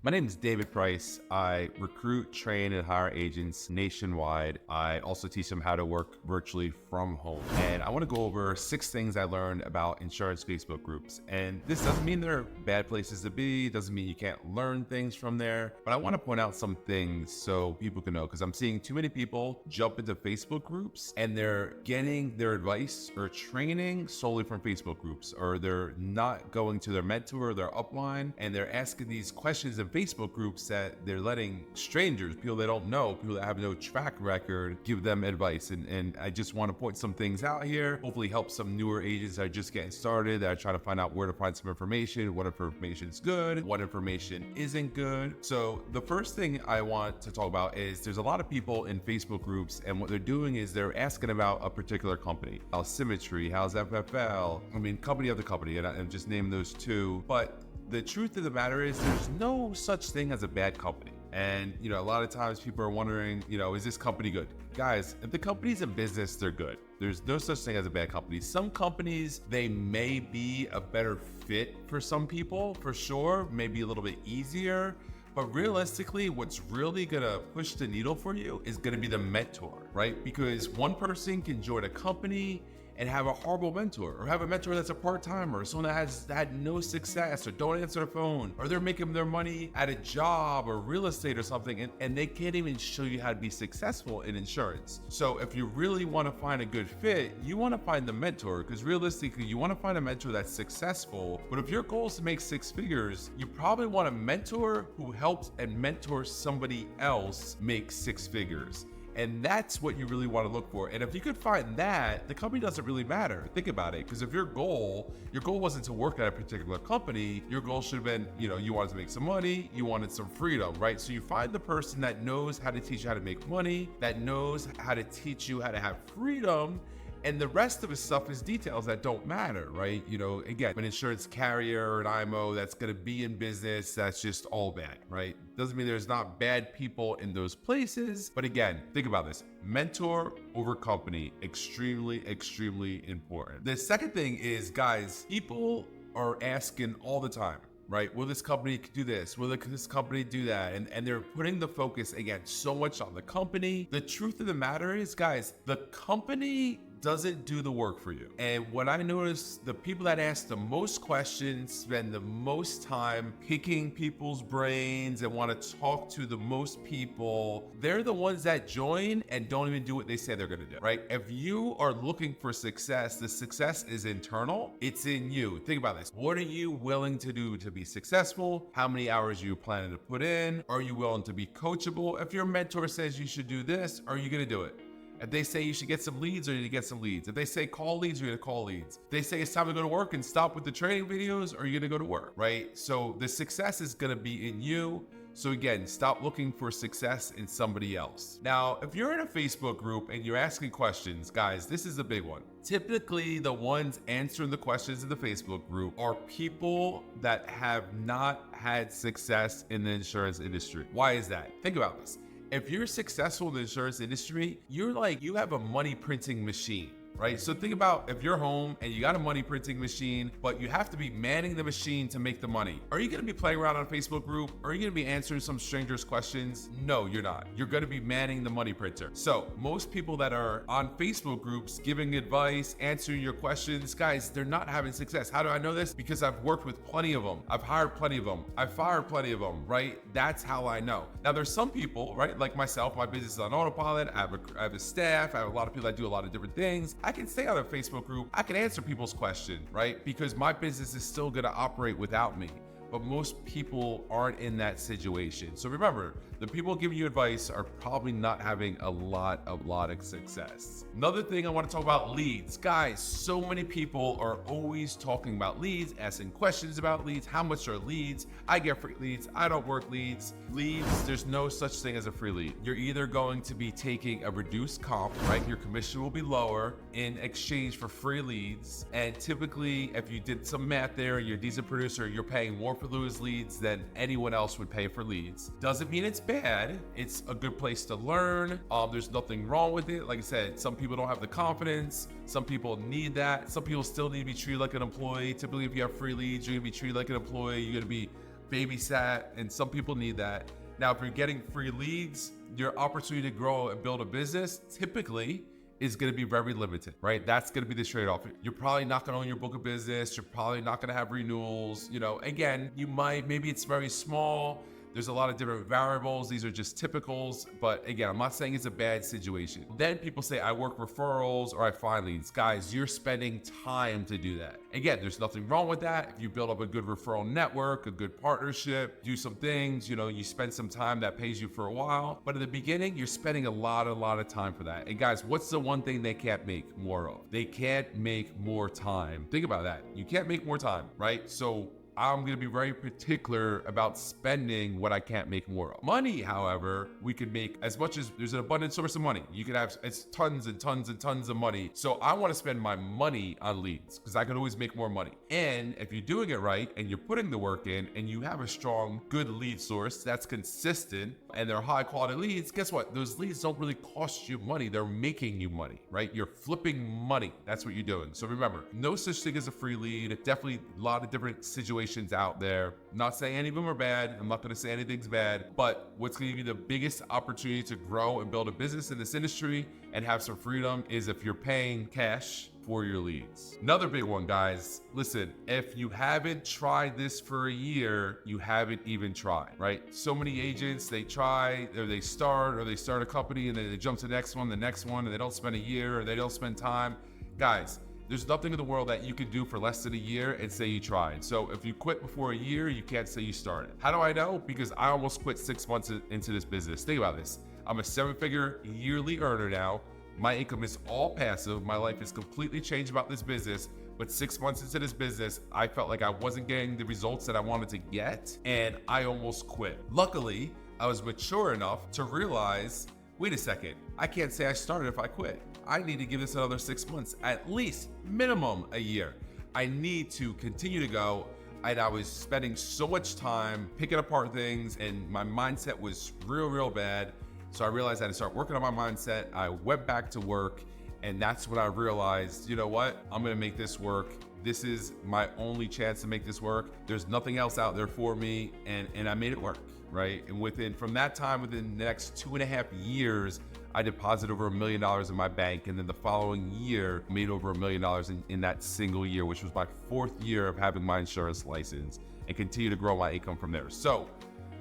My name is David Price. I recruit, train, and hire agents nationwide. I also teach them how to work virtually from home. And I want to go over 6 things I learned about insurance Facebook groups. And this doesn't mean they're bad places to be. It doesn't mean you can't learn things from there. But I want to point out some things so people can know, because I'm seeing too many people jump into Facebook groups and they're getting their advice or training solely from Facebook groups, or they're not going to their mentor or their upline, and they're asking these questions in Facebook groups that they're letting strangers, people they don't know, people that have no track record, give them advice. And I just want to point some things out here, hopefully help some newer agents that are just getting started, that are trying to find out where to find some information, what information is good, what information isn't good. So the first thing I want to talk about is there's a lot of people in Facebook groups, and what they're doing is they're asking about a particular company. How's Symmetry? How's FFL? Company of the company, and I'm just naming those two. But the truth of the matter is there's no such thing as a bad company. And, a lot of times people are wondering, is this company good? Guys, if the company's in business, they're good. There's no such thing as a bad company. Some companies, they may be a better fit for some people, for sure, maybe a little bit easier. But realistically, what's really gonna push the needle for you is gonna be the mentor, right? Because one person can join a company and have a horrible mentor, or have a mentor that's a part-timer, someone that has had no success, or don't answer the phone, or they're making their money at a job or real estate or something, and they can't even show you how to be successful in insurance. So if you really wanna find a good fit, you wanna find the mentor, because realistically, you wanna find a mentor that's successful. But if your goal is to make 6 figures, you probably want a mentor who helps and mentors somebody else make 6 figures. And that's what you really want to look for. And if you could find that, the company doesn't really matter. Think about it. Because if your goal wasn't to work at a particular company, your goal should have been, you wanted to make some money, you wanted some freedom, right? So you find the person that knows how to teach you how to make money, that knows how to teach you how to have freedom. And the rest of the stuff is details that don't matter, right? Again, an insurance carrier or an IMO that's going to be in business, that's just all bad, right? Doesn't mean there's not bad people in those places. But again, think about this. Mentor over company, extremely, extremely important. The second thing is, guys, people are asking all the time, right? Will this company do this? Will this company do that? And they're putting the focus, again, so much on the company. The truth of the matter is, guys, the company doesn't do the work for you. And what I noticed, the people that ask the most questions, spend the most time picking people's brains and want to talk to the most people, they're the ones that join and don't even do what they say they're going to do, right? If you are looking for success, the success is internal. It's in you. Think about this. What are you willing to do to be successful? How many hours are you planning to put in? Are you willing to be coachable? If your mentor says you should do this, are you going to do it? If they say you should get some leads, or you need to get some leads. If they say call leads, you're gonna call leads. If they say it's time to go to work and stop with the training videos, or you're gonna go to work, right? So the success is gonna be in you. So again, stop looking for success in somebody else. Now, if you're in a Facebook group and you're asking questions, guys, this is a big one. Typically, the ones answering the questions in the Facebook group are people that have not had success in the insurance industry. Why is that? Think about this. If you're successful in the insurance industry, you have a money printing machine, right? So think about if you're home and you got a money printing machine, but you have to be manning the machine to make the money. Are you gonna be playing around on a Facebook group? Are you gonna be answering some stranger's questions? No, you're not. You're gonna be manning the money printer. So most people that are on Facebook groups giving advice, answering your questions, guys, they're not having success. How do I know this? Because I've worked with plenty of them. I've hired plenty of them. I've fired plenty of them, right? That's how I know. Now there's some people, right? Like myself, my business is on autopilot. I have a staff. I have a lot of people that do a lot of different things. I can stay on a Facebook group. I can answer people's questions, right? Because my business is still going to operate without me. But most people aren't in that situation. So remember, the people giving you advice are probably not having a lot of success. Another thing I want to talk about, leads. Guys, so many people are always talking about leads, asking questions about leads. How much are leads? I get free leads. I don't work leads. Leads, there's no such thing as a free lead. You're either going to be taking a reduced comp, right? Your commission will be lower in exchange for free leads. And typically, if you did some math there and you're a decent producer, you're paying more for those leads than anyone else would pay for leads. Doesn't mean it's bad. It's a good place to learn. There's nothing wrong with it. Like I said, some people don't have the confidence. Some people need that. Some people still need to be treated like an employee. Typically, if you have free leads, you're gonna be treated like an employee. You're gonna be babysat, and some people need that. Now, if you're getting free leads, your opportunity to grow and build a business typically is going to be very limited, right? That's going to be the trade-off. You're probably not going to own your book of business. You're probably not going to have renewals. Again, you might, maybe it's very small. There's a lot of different variables. These are just typicals. But again, I'm not saying it's a bad situation. Then people say, I work referrals or I find leads. Guys, you're spending time to do that. Again, there's nothing wrong with that. If you build up a good referral network, a good partnership, do some things, you spend some time that pays you for a while. But in the beginning, you're spending a lot of time for that. And guys, what's the one thing they can't make more of? They can't make more time. Think about that. You can't make more time, right? So I'm going to be very particular about spending what I can't make more of. Money, however, we can make as much as there's an abundant source of money. You can have tons and tons of money. So I want to spend my money on leads because I can always make more money. And if you're doing it right and you're putting the work in and you have a strong, good lead source that's consistent and they're high quality leads, guess what? Those leads don't really cost you money. They're making you money, right? You're flipping money. That's what you're doing. So remember, no such thing as a free lead. Definitely a lot of different situations out there. I'm not saying any of them are bad. I'm not going to say anything's bad, but what's going to give you the biggest opportunity to grow and build a business in this industry and have some freedom is if you're paying cash for your leads. Another big one, guys. Listen, if you haven't tried this for a year, you haven't even tried, right? So many agents, they try or they start a company and then they jump to the next one, and they don't spend a year or they don't spend time. Guys, there's nothing in the world that you can do for less than a year and say you tried. So if you quit before a year, you can't say you started. How do I know? Because I almost quit 6 months into this business. Think about this. I'm a 7-figure yearly earner now. My income is all passive. My life is completely changed about this business. But 6 months into this business, I felt like I wasn't getting the results that I wanted to get, and I almost quit. Luckily, I was mature enough to realize, wait a second, I can't say I started if I quit. I need to give this another 6 months, at least minimum a year. I need to continue to go. And I was spending so much time picking apart things and my mindset was real bad. So I realized I had to start working on my mindset. I went back to work and that's when I realized, you know what? I'm gonna make this work. This is my only chance to make this work. There's nothing else out there for me and I made it work, right? And from that time, within the next 2.5 years, I deposited over $1 million in my bank, and then the following year made over $1 million in that single year, which was my 4th year of having my insurance license, and continue to grow my income from there. So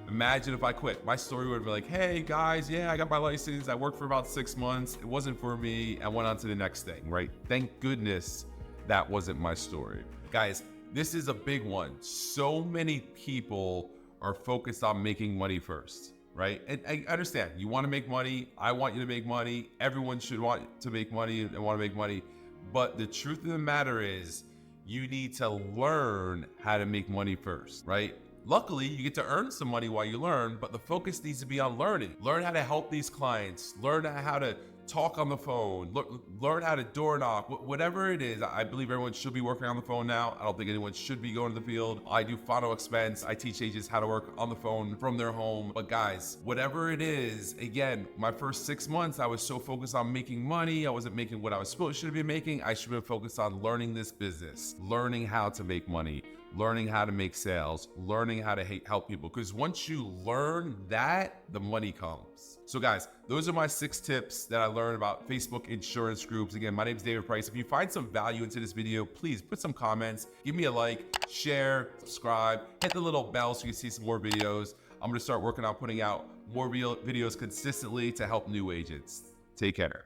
imagine if I quit. My story would be like, hey guys, yeah, I got my license. I worked for about 6 months. It wasn't for me. I went on to the next thing, right? Thank goodness that wasn't my story. Guys, this is a big one. So many people are focused on making money first, right? And I understand you want to make money. I want you to make money. Everyone should want to make money and want to make money. But the truth of the matter is you need to learn how to make money first, right? Luckily, you get to earn some money while you learn, but the focus needs to be on learning. Learn how to help these clients. Learn how to talk on the phone. Learn how to door knock. Whatever it is, I believe everyone should be working on the phone now. I don't think anyone should be going to the field. I do final expense. I teach agents how to work on the phone from their home. But guys, whatever it is, again, my first 6 months, I was so focused on making money. I wasn't making what I was supposed to be making. I should have been focused on learning this business, learning how to make money, learning how to make sales, learning how to help people. Because once you learn that, the money comes. So guys, those are my 6 tips that I learned about Facebook insurance groups. Again, my name is David Price. If you find some value into this video, please put some comments, give me a like, share, subscribe, hit the little bell so you can see some more videos. I'm gonna start working on putting out more videos consistently to help new agents. Take care.